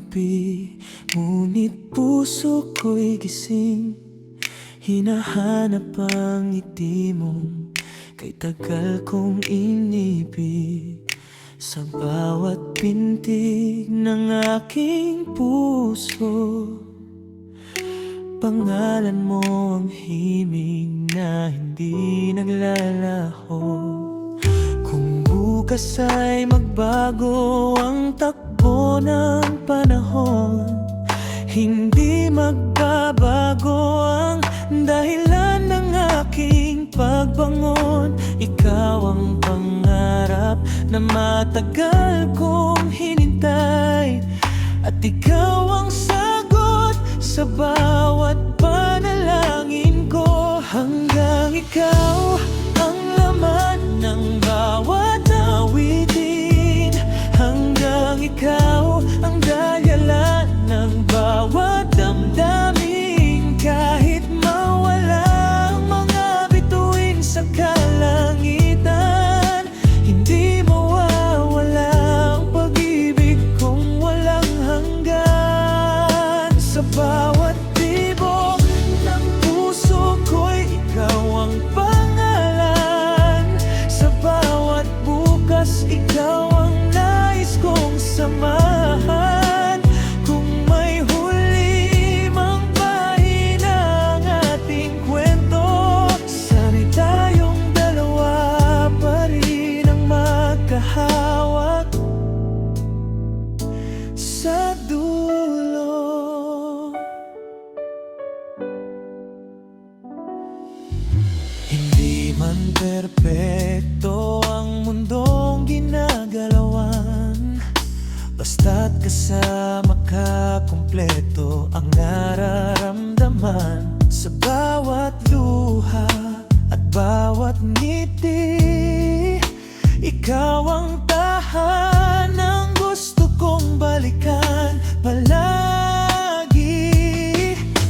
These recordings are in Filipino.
gabi, ngunit puso ko'y gising. Hinahanap ang ngiti mo, kay tagal kong inibig. Sa bawat pintig ng aking puso, pangalan mo ang himig na hindi naglalaho. Kung bukas ay magbago ang takbo ng panahon, hindi magbabago ang dahilan ng aking pagbangon. Ikaw ang pangarap na matagal kong hinintay, at ikaw ang sagot sa bawat panalangin ko. Hanggang ikaw ang laman ng bawat awitin, hanggang ikaw ang dahilan ng bawat damdamin. Kahit mawala ang mga bituin sa kalangitan, hindi mawawala ang pag-ibig kong walang hanggan. Sa bawat tibok ng puso ko'y ikaw ang pangalan. Sa bawat bukas, ikaw ang nais kong samahan. Kung may huli mang pahina ang ating kwento, sana'y tayong dalawa pa rin ang magkahawak sa dulo. Hindi man perpekto ang mundong ginagalawan, basta't kasama ka, kumpleto ang nararamdaman. Sa bawat luha at bawat ngiti, ikaw ang tahanang gusto kong balikan palagi.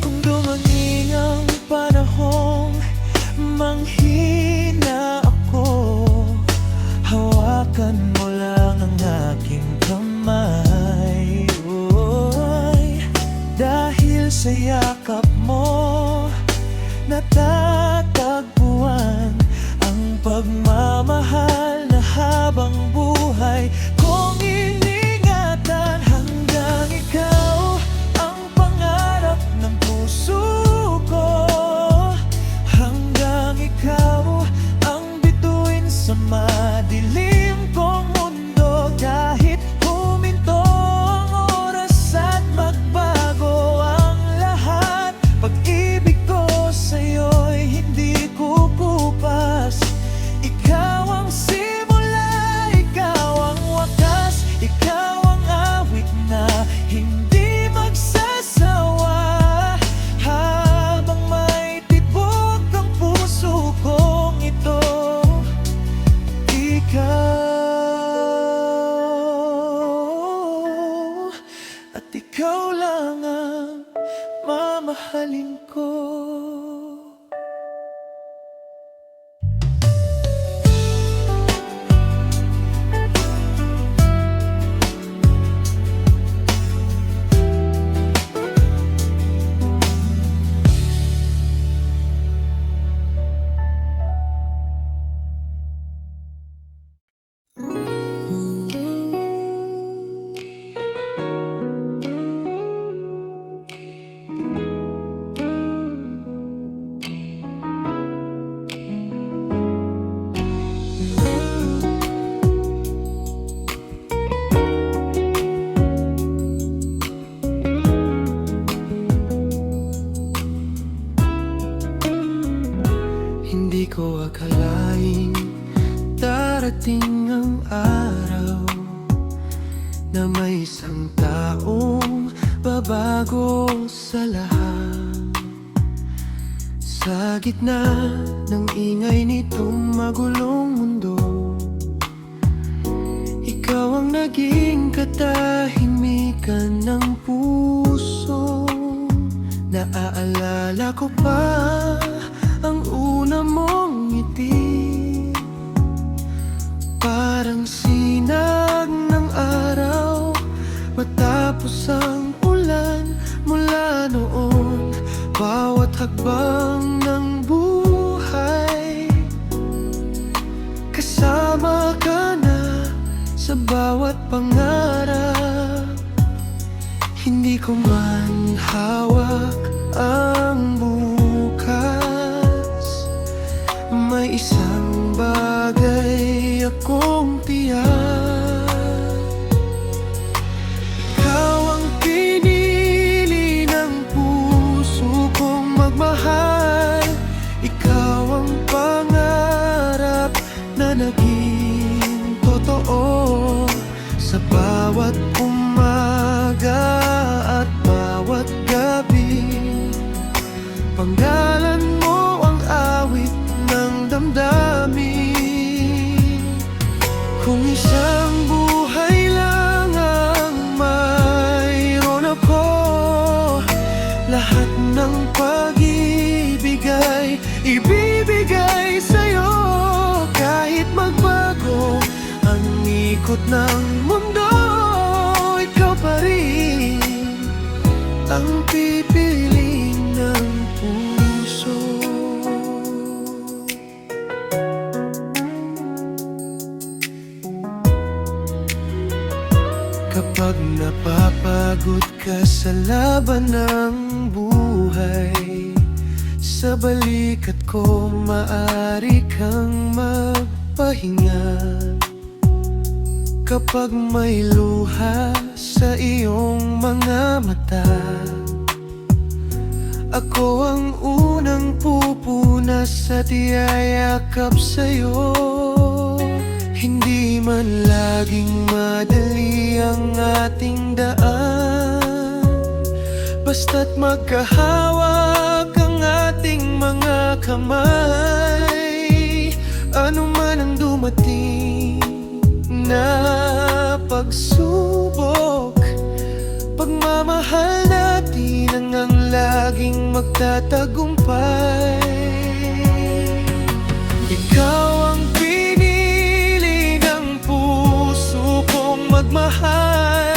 Kung dumangin ang panahong manghina ako, hawakan mo lang ang aking kamay. Oy, dahil sa yakap mo natatagpuan ang pagmamahal na habang buhay kong iningatan. Hanggang ikaw ang pangarap ng puso ko, hanggang ikaw ang bituin sa madilim kong mundo. Kahit huminto ang oras at magbago ang lahat, pag-ibig ko sa'yo'y hindi kukupas. Ikaw ang simula, ikaw ang wakas, ikaw ang awit na hindi magsasawa. Habang may tibok ang puso kong ito, ikaw at ikaw lang ang mamahalin ko. Hindi ko akalaing darating ang araw na may isang taong babago sa lahat. Sa gitna ng ingay nitong magulong mundo, ikaw ang naging katahimikan ng puso. Naaalala ko pa ang una mong ngiti, parang sinag ng araw, mata matapos ang ulan mula noon, bawat hakbang ng buhay, kasama ka na sa bawat pangarap. Hindi ko man hawak ang bukas, may isang bagay akong tiyak. Ikaw ang pinili ng puso kong magmahal, ikaw ang pangarap na naging totoo sa bawat umaga at bawat gabi. Panggalan mo ang awit ng damdamin. Kung isang buhay lang ang mayroon ako, lahat ng pag-ibig ay ibibigay sa'yo. Kahit magbago ang ikot ng mundo, ikaw pa rin ang pipiling ng puso. Kapag napapagod ka sa laban ng buhay, sa balikat ko maaari kang magpahinga. Kapag may luha sa iyong mga mata, ako ang unang pupunas at iyayakap sa'yo. Hindi man laging madali ang ating daan, basta't magkahawak ang ating mga kamay. Ano man ang dumating na pagsubok, pagmamahal natin ang laging magtatagumpay. Ikaw ang pinili ng puso kong magmahal,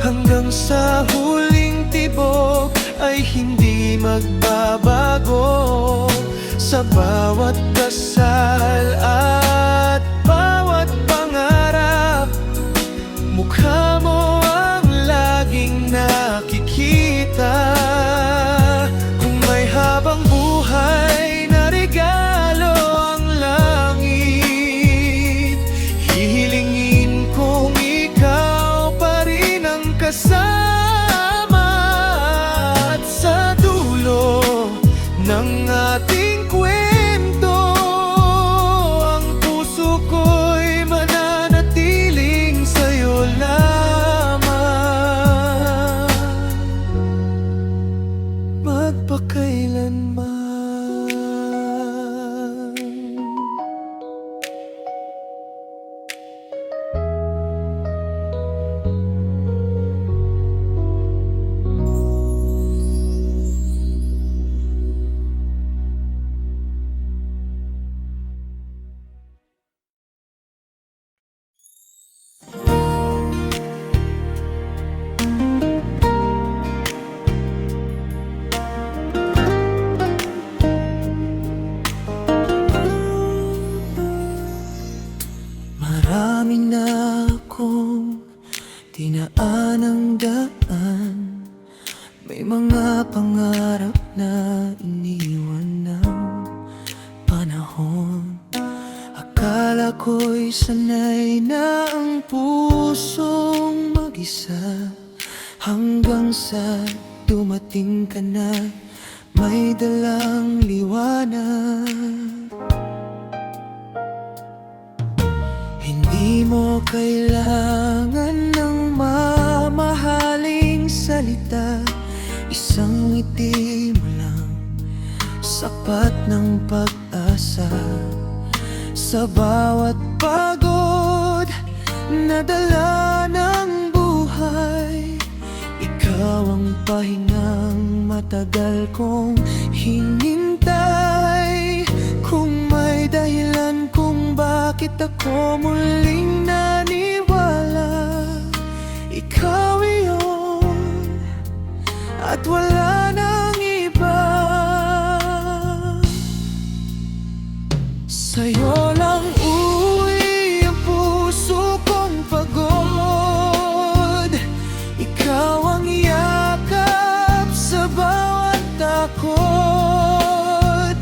hanggang sa huling tibok ay hindi magbabago. Sa bawat dasal at bawat pangarap, mukha mo ang laging nakikita. Kung may habang buhay na regalo ang langit, hihilingin kong ikaw pa rin ang kasama. At sa dulo ng ating kwento, ang puso ko'y mananatiling sa'yo lamang, magpakailanman. Marami na akong dinaan ang daan, may mga pangarap na iniwan ng panahon. Akala ko'y sanay na ang pusong mag-isa, hanggang sa dumating ka na may dalang liwanag. Hindi mo kailangan ng mamahaling salita, isang ngiti mo lang sapat ng pag-asa. Sa bawat pagod na dala ng buhay, ikaw ang pahingang matagal kong hinintay. Kung may dahilan kung bakit ako muling naniwala, ikaw iyon at wala nang iba. Sa'yo lang uuwi ang puso kong pagod. Ikaw ang yakap sa bawat takot.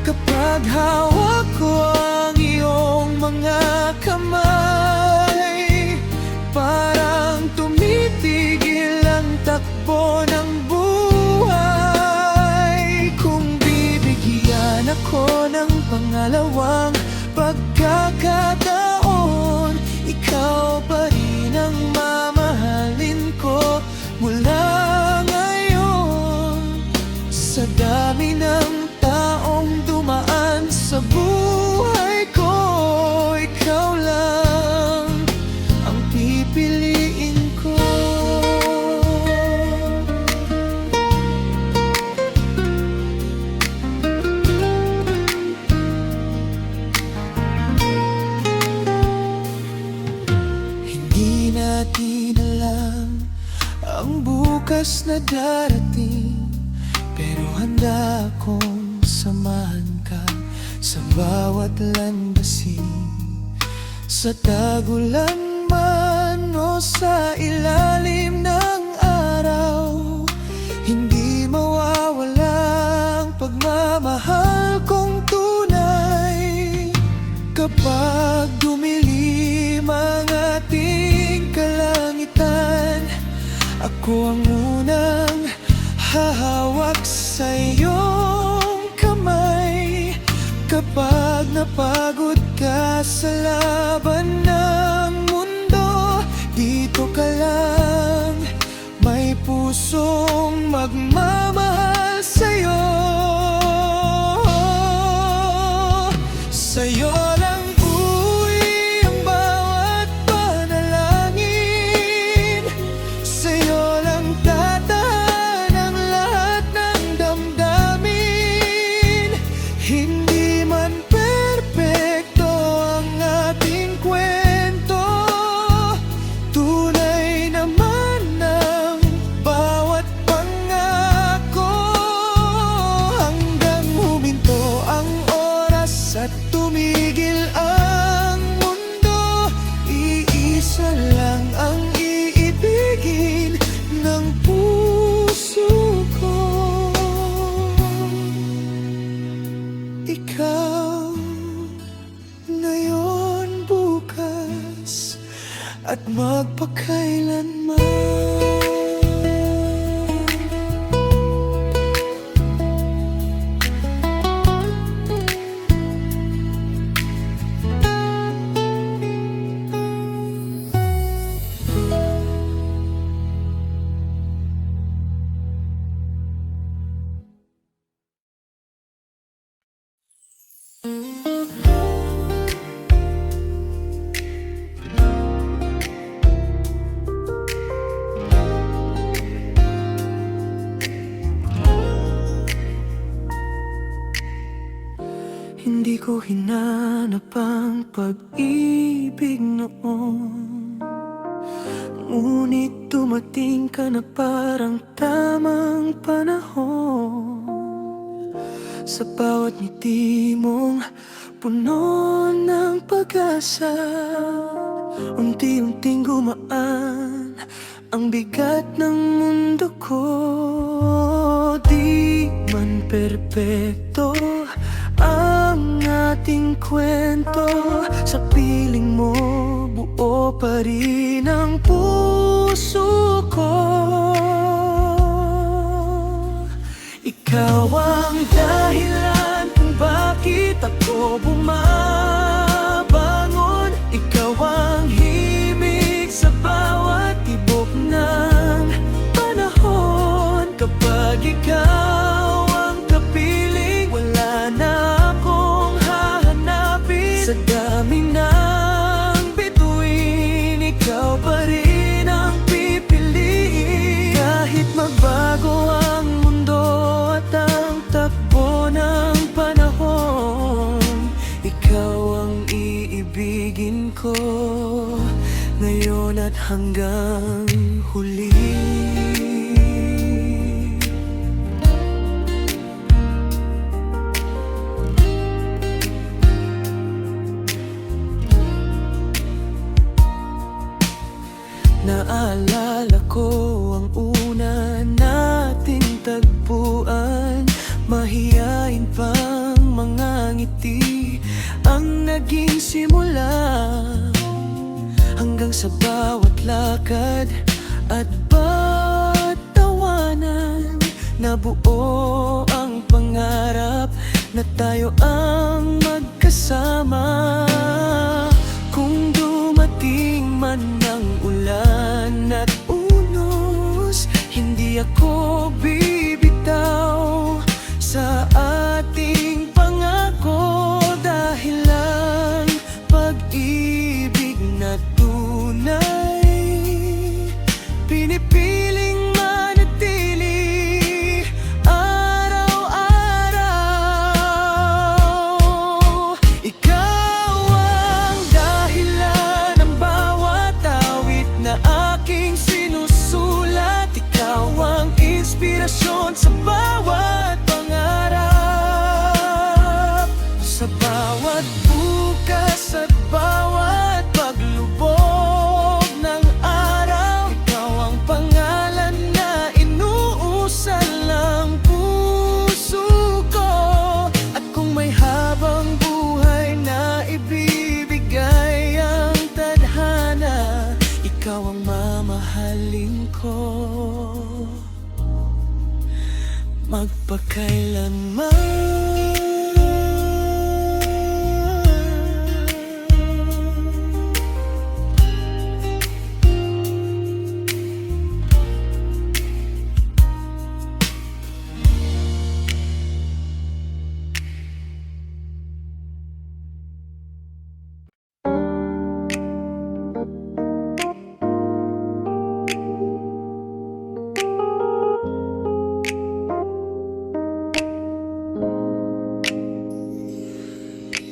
Kapag hawak ko ang iyong mga kamay, parang tumitigil ang takbo ng buhay. Kung bibigyan ako ng pangalawang pagkakataon, ikaw pa rin ang mamahalin ko mula ngayon. Sa dami ng taong dumaan sa buhay ko, ikaw lang ang pipiliin ko. Hindi natin alam ang bukas na darating, pero handa akong samahan ka sa bawat landasin. Sa tagulan man o sa ilalim ng araw, hindi mawawala ang pagmamahal kong tunay. Kapag dumilim ang ating kalangitan, ako ang unang hahawak sa iyong kamay. Kapag napagod ka sa laban ng mundo, dito ka lang, may pusong magmamahal sa'yo. Sa'yo lang uuwi ang bawat panalangin, sa'yo lang tatahan ang lahat ng damdamin. Hindi man perpekto ang ating kwento, tunay naman ang bawat pangako. Hanggang huminto ang oras at tumigil ang mundo, iisa lang ang iibigin ng puso ko. Ikaw, ngayon, bukas, at magpakailanman. Hindi ko hinanap ang pag-ibig noon, ngunit dumating ka na parang tamang panahon. Sa bawat ngiti mong puno ng pag-asa, unti-unting gumaan ang bigat ng mundo ko. Di man perpekto ang ating kwento, sa piling mo buo pa rin ang puso ko. Ikaw ang dahilan kung bakit ako bumabangon. Ikaw ang himig sa bawat tibok ng panahon. Kapag ikaw ang kapiling, wala na akong hahanapin. Sa dami ng bituin, ikaw pa rin ang pipiliin. Kahit magbago ang mundo at ang takbo ng panahon, ikaw ang iibigin ko ngayon at hanggang huli. simula hanggang sa bawat lakad at pagtawanan. Nabuo ang pangarap na tayo ang magkasama. Kung dumating man ang ulan at unos, hindi ako bibitaw sa ating pangako. Dahil ang pag-ibig na tunay, pinipiling manatili araw-araw. Ikaw ang dahilan ng bawat awit na aking sinusulat. Ikaw ang inspirasyon sa bawat pangarap, sa bawat bukas at bawat paglubog ng araw. Ikaw ang pangalan na inuusal ng puso ko. At kung may habang buhay na ibibigay ang tadhana, ikaw ang mamahalin ko magpakailanman.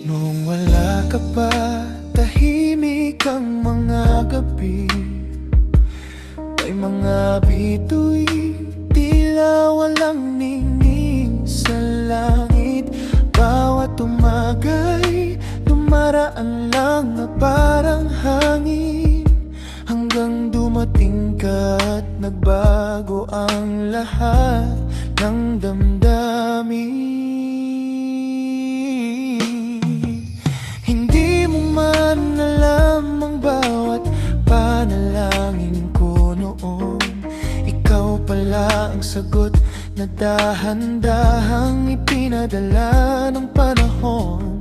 Noong wala ka pa, tahimik ang mga gabi. May mga bituin, tila walang ningning sa langit. Bawat umagay, dumaraan lang na parang hangin. Hanggang dumating ka at nagbago ang lahat ng damdamin. Man alam ang bawat panalangin ko noon. Ikaw pala ang sagot na dahan-dahang ipinadala ng panahon.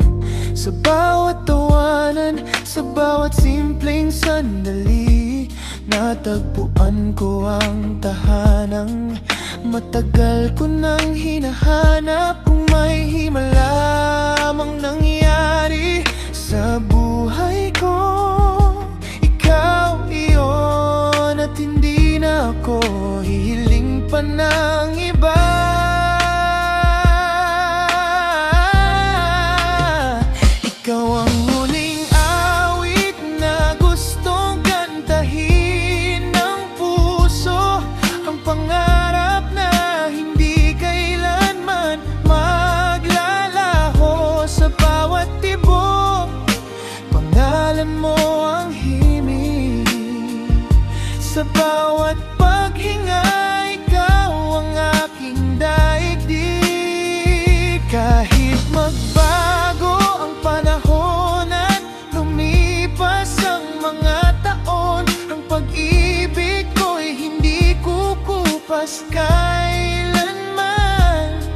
Sa bawat tawanan, sa bawat simpleng sandali, natagpuan ko ang tahanang matagal ko nang hinahanap. Kung may himala mang nangyari sa buhay ko, ikaw iyon at hindi na ako hihiling pa ng iba. Ikaw ang huling awit na gustong kantahin ng puso, ang pangarap na hindi kailanman maglalaho. Sa bawat tibok, pangalan mo ang himig. Sa bawat paghinga, ikaw ang aking daigdig. Kahit magbago ang panahon at lumipas ang mga taon, ang pag-ibig ko'y hindi kukupas kailanman.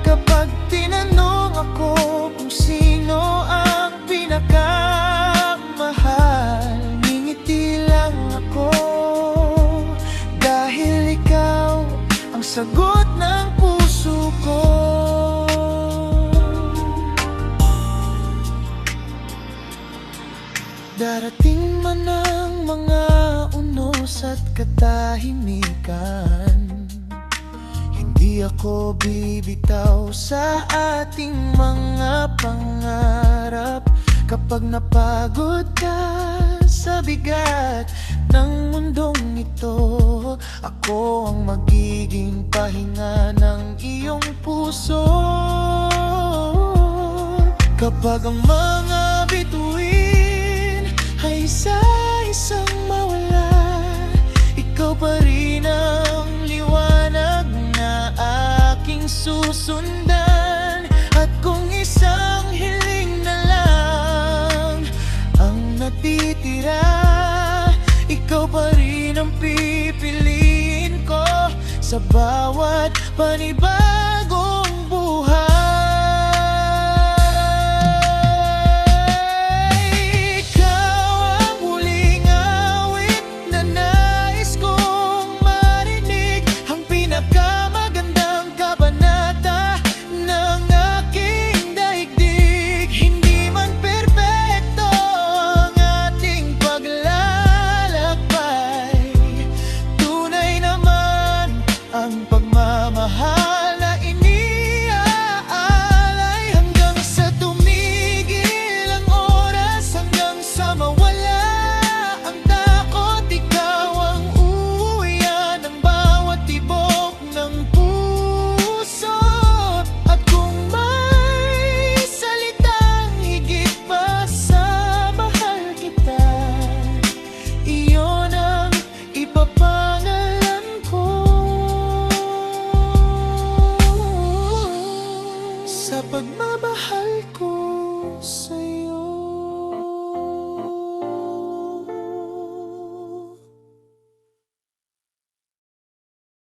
Kapag tinanong ako kung sino ang pinakamahal, ngingiti lang ako. Dahil ikaw ang sagot ng puso ko. Darating man ang mga unos at katahimikan, hindi ako bibitaw sa ating mga pangarap. Kapag napagod ka sa bigat ng mundong ito, ako ang magiging pahinga ng iyong puso. Kapag ang mga bituin ay isa-isang mawala, ikaw pa rin ang liwanag na aking susundan. At kung isang hiling na lang bawat panibag